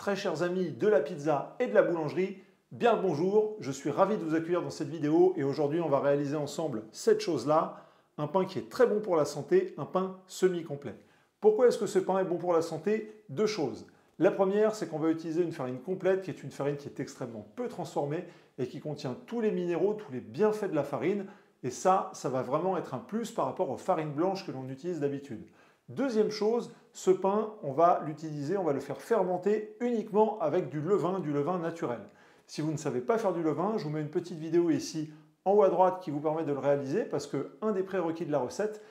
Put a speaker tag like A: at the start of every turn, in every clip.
A: Très chers amis de la pizza et de la boulangerie, bien le bonjour, je suis ravi de vous accueillir dans cette vidéo et aujourd'hui on va réaliser ensemble cette chose-là, un pain qui est très bon pour la santé, un pain semi-complet. Pourquoi est-ce que ce pain est bon pour la santé? Deux choses. La première, c'est qu'on va utiliser une farine complète qui est une farine qui est extrêmement peu transformée et qui contient tous les minéraux, tous les bienfaits de la farine et ça va vraiment être un plus par rapport aux farines blanches que l'on utilise d'habitude. Deuxième chose, ce pain, on va l'utiliser, on va le faire fermenter uniquement avec du levain naturel. Si vous ne savez pas faire du levain, je vous mets une petite vidéo ici en haut à droite qui vous permet de le réaliser parce qu'un des prérequis de la recette,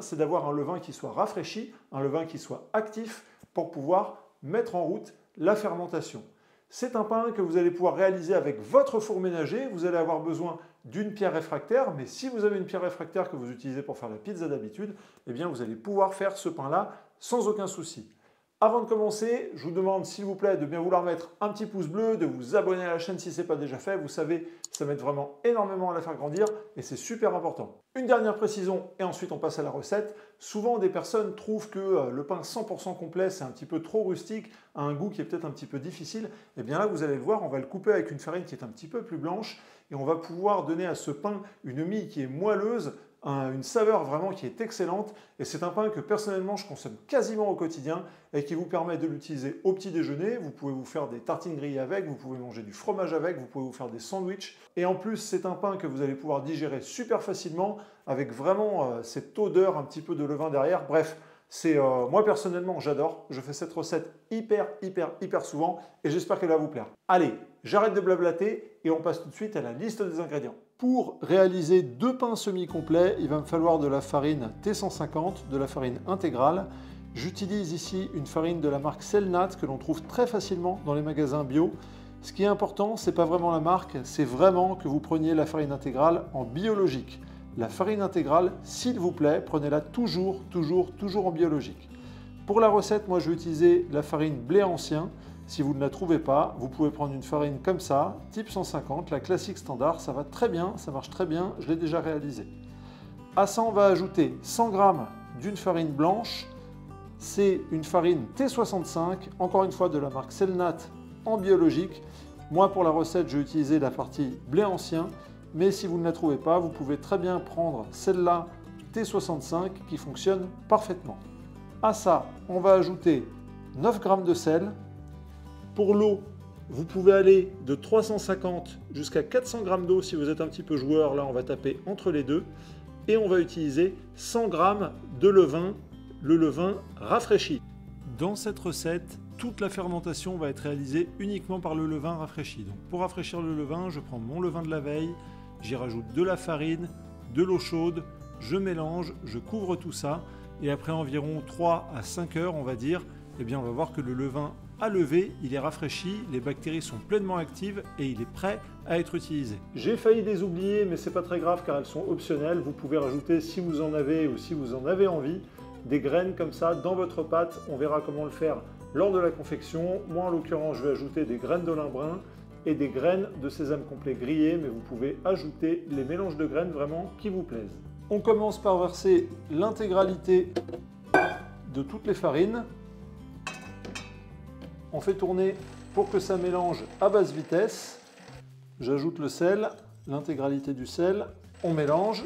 A: c'est d'avoir un levain qui soit rafraîchi, un levain qui soit actif pour pouvoir mettre en route la fermentation. C'est un pain que vous allez pouvoir réaliser avec votre four ménager. Vous allez avoir besoin d'une pierre réfractaire, mais si vous avez une pierre réfractaire que vous utilisez pour faire la pizza d'habitude, vous allez pouvoir faire ce pain-là sans aucun souci. Avant de commencer, je vous demande s'il vous plaît de bien vouloir mettre un petit pouce bleu, de vous abonner à la chaîne si ce n'est pas déjà fait. Vous savez, ça m'aide vraiment énormément à la faire grandir et c'est super important. Une dernière précision et ensuite on passe à la recette. Souvent des personnes trouvent que le pain 100% complet c'est un petit peu trop rustique, a un goût qui est peut-être un petit peu difficile. Et bien là vous allez le voir, on va le couper avec une farine qui est un petit peu plus blanche et on va pouvoir donner à ce pain une mie qui est moelleuse, une saveur vraiment qui est excellente et c'est un pain que personnellement je consomme quasiment au quotidien et qui vous permet de l'utiliser au petit déjeuner. Vous pouvez vous faire des tartines grillées avec, vous pouvez manger du fromage avec, vous pouvez vous faire des sandwichs et en plus c'est un pain que vous allez pouvoir digérer super facilement avec vraiment cette odeur un petit peu de levain derrière. Bref, moi personnellement j'adore, je fais cette recette hyper souvent et j'espère qu'elle va vous plaire. Allez, j'arrête de blablater et on passe tout de suite à la liste des ingrédients. Pour réaliser deux pains semi-complets, il va me falloir de la farine T150, de la farine intégrale. J'utilise ici une farine de la marque Selnat que l'on trouve très facilement dans les magasins bio. Ce qui est important, ce n'est pas vraiment la marque, c'est vraiment que vous preniez la farine intégrale en biologique. La farine intégrale, s'il vous plaît, prenez-la toujours en biologique. Pour la recette, moi je vais utiliser la farine blé ancien. Si vous ne la trouvez pas, vous pouvez prendre une farine comme ça, type 150, la classique standard, ça va très bien, ça marche très bien, je l'ai déjà réalisé. À ça, on va ajouter 100 g d'une farine blanche, c'est une farine T65, encore une fois de la marque Selnat en biologique. Moi pour la recette, je vais utiliser la partie blé ancien, mais si vous ne la trouvez pas, vous pouvez très bien prendre celle-là T65 qui fonctionne parfaitement. À ça, on va ajouter 9 g de sel. Pour l'eau, vous pouvez aller de 350 jusqu'à 400 g d'eau si vous êtes un petit peu joueur. Là, on va taper entre les deux. Et on va utiliser 100 g de levain, le levain rafraîchi. Dans cette recette, toute la fermentation va être réalisée uniquement par le levain rafraîchi. Donc, pour rafraîchir le levain, je prends mon levain de la veille, j'y rajoute de la farine, de l'eau chaude, je mélange, je couvre tout ça. Et après environ 3 à 5 heures, on va dire, on va voir que le levain a levé, il est rafraîchi, les bactéries sont pleinement actives et il est prêt à être utilisé. J'ai failli les oublier, mais c'est pas très grave car elles sont optionnelles. Vous pouvez rajouter, si vous en avez ou si vous en avez envie, des graines comme ça dans votre pâte. On verra comment le faire lors de la confection. Moi, en l'occurrence, je vais ajouter des graines de lin brun et des graines de sésame complet grillées, mais vous pouvez ajouter les mélanges de graines vraiment qui vous plaisent. On commence par verser l'intégralité de toutes les farines. On fait tourner pour que ça mélange à basse vitesse. J'ajoute le sel, l'intégralité du sel. On mélange.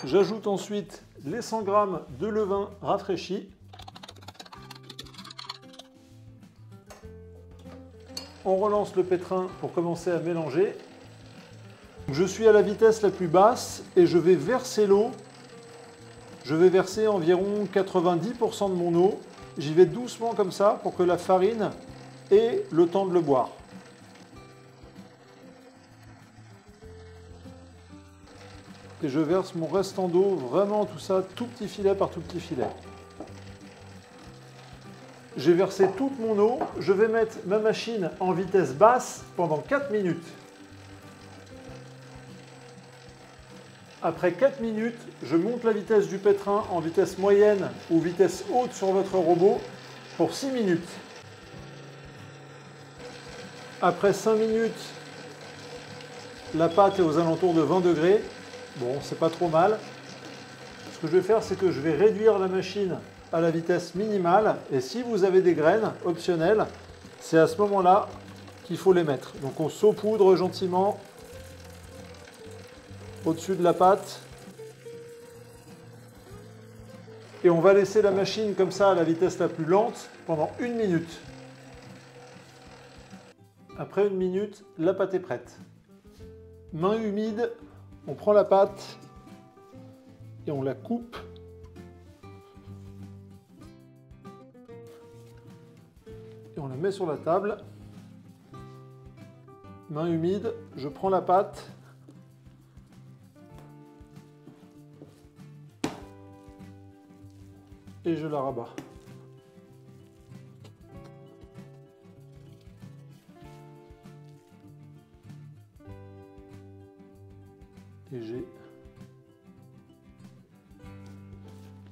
A: J'ajoute ensuite les 100 g de levain rafraîchi. On relance le pétrin pour commencer à mélanger. Je suis à la vitesse la plus basse et je vais verser l'eau. Je vais verser environ 90% de mon eau. J'y vais doucement comme ça pour que la farine ait le temps de le boire. Et je verse mon restant d'eau, vraiment tout ça, tout petit filet par tout petit filet. J'ai versé toute mon eau. Je vais mettre ma machine en vitesse basse pendant 4 minutes. Après 4 minutes, je monte la vitesse du pétrin en vitesse moyenne ou vitesse haute sur votre robot pour 6 minutes. Après 5 minutes, la pâte est aux alentours de 20 degrés. Bon, c'est pas trop mal. Ce que je vais faire, c'est que je vais réduire la machine à la vitesse minimale. Et si vous avez des graines optionnelles, c'est à ce moment-là qu'il faut les mettre. Donc on saupoudre gentiment au-dessus de la pâte. Et on va laisser la machine comme ça à la vitesse la plus lente pendant 1 minute. Après 1 minute, la pâte est prête. Main humide, on prend la pâte et on la coupe. Et on la met sur la table. Main humide, je prends la pâte. Et je la rabats. Et j'ai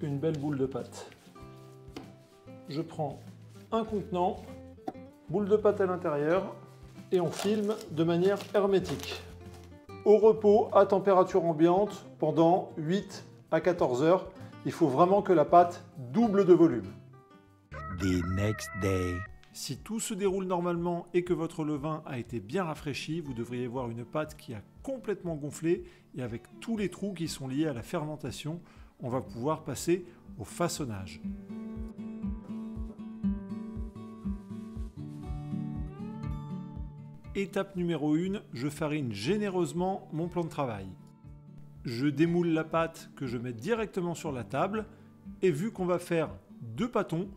A: une belle boule de pâte. Je prends un contenant, boule de pâte à l'intérieur, et on filme de manière hermétique. Au repos à température ambiante pendant 8 à 14 heures. Il faut vraiment que la pâte double de volume.
B: The next day.
A: Si tout se déroule normalement et que votre levain a été bien rafraîchi, vous devriez voir une pâte qui a complètement gonflé et avec tous les trous qui sont liés à la fermentation, on va pouvoir passer au façonnage. Étape numéro 1, je farine généreusement mon plan de travail. Je démoule la pâte que je mets directement sur la table et vu qu'on va faire 2 pâtons,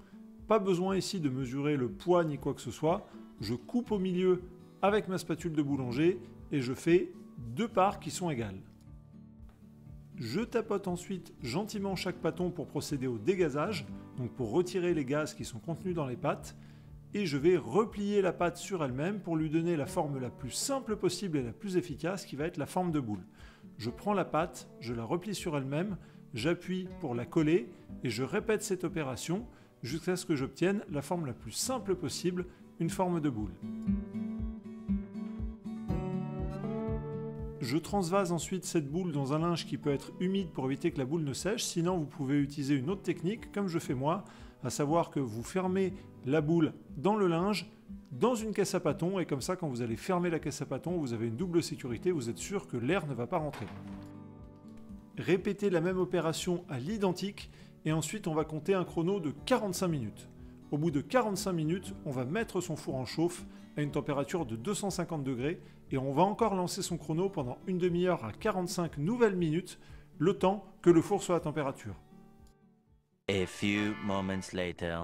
A: pas besoin ici de mesurer le poids ni quoi que ce soit, je coupe au milieu avec ma spatule de boulanger et je fais 2 parts qui sont égales. Je tapote ensuite gentiment chaque pâton pour procéder au dégazage, donc pour retirer les gaz qui sont contenus dans les pâtes, et je vais replier la pâte sur elle-même pour lui donner la forme la plus simple possible et la plus efficace qui va être la forme de boule. Je prends la pâte, je la replie sur elle-même, j'appuie pour la coller et je répète cette opération jusqu'à ce que j'obtienne la forme la plus simple possible, une forme de boule. Je transvase ensuite cette boule dans un linge qui peut être humide pour éviter que la boule ne sèche, sinon vous pouvez utiliser une autre technique comme je fais moi, à savoir que vous fermez la boule dans le linge, dans une caisse à pâtons, et comme ça quand vous allez fermer la caisse à pâtons, vous avez une double sécurité, vous êtes sûr que l'air ne va pas rentrer. Répétez la même opération à l'identique, et ensuite on va compter un chrono de 45 minutes. Au bout de 45 minutes, on va mettre son four en chauffe à une température de 250 degrés, et on va encore lancer son chrono pendant une demi-heure à 45 nouvelles minutes, le temps que le four soit à température.
B: A few moments later.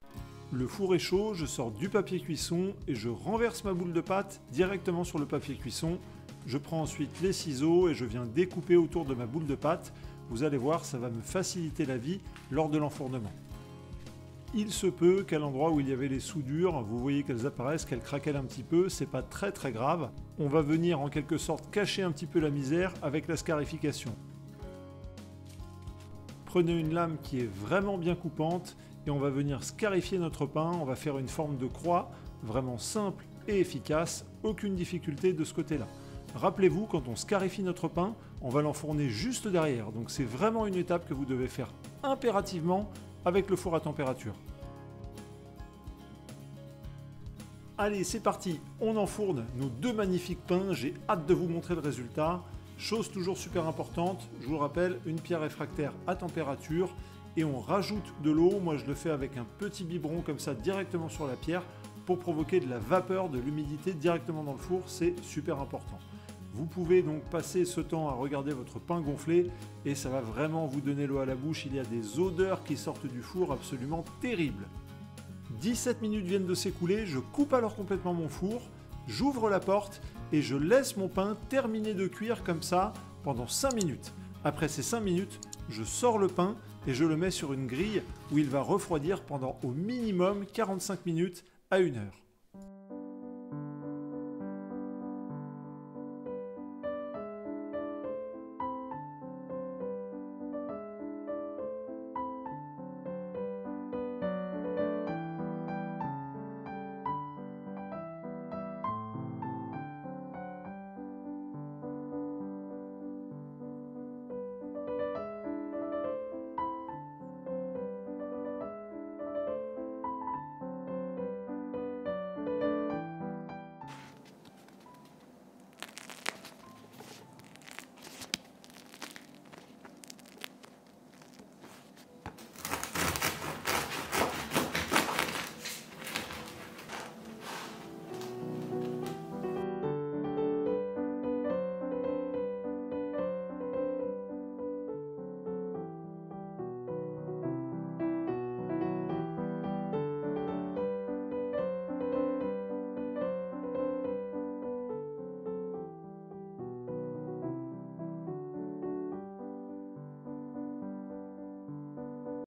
A: Le four est chaud, je sors du papier cuisson et je renverse ma boule de pâte directement sur le papier cuisson. Je prends ensuite les ciseaux et je viens découper autour de ma boule de pâte. Vous allez voir, ça va me faciliter la vie lors de l'enfournement. Il se peut qu'à l'endroit où il y avait les soudures, vous voyez qu'elles apparaissent, qu'elles craquellent un petit peu, c'est pas très grave. On va venir en quelque sorte cacher un petit peu la misère avec la scarification. Prenez une lame qui est vraiment bien coupante et on va venir scarifier notre pain, on va faire une forme de croix, vraiment simple et efficace, aucune difficulté de ce côté-là. Rappelez-vous, quand on scarifie notre pain, on va l'enfourner juste derrière, donc c'est vraiment une étape que vous devez faire impérativement avec le four à température. Allez, c'est parti, on enfourne nos 2 magnifiques pains, j'ai hâte de vous montrer le résultat. Chose toujours super importante, je vous rappelle, une pierre réfractaire à température et on rajoute de l'eau. Moi je le fais avec un petit biberon comme ça directement sur la pierre pour provoquer de la vapeur, de l'humidité directement dans le four, c'est super important. Vous pouvez donc passer ce temps à regarder votre pain gonfler et ça va vraiment vous donner l'eau à la bouche. Il y a des odeurs qui sortent du four absolument terribles. 17 minutes viennent de s'écouler, je coupe alors complètement mon four, j'ouvre la porte et je laisse mon pain terminer de cuire comme ça pendant 5 minutes. Après ces 5 minutes, je sors le pain et je le mets sur une grille où il va refroidir pendant au minimum 45 minutes à 1 heure.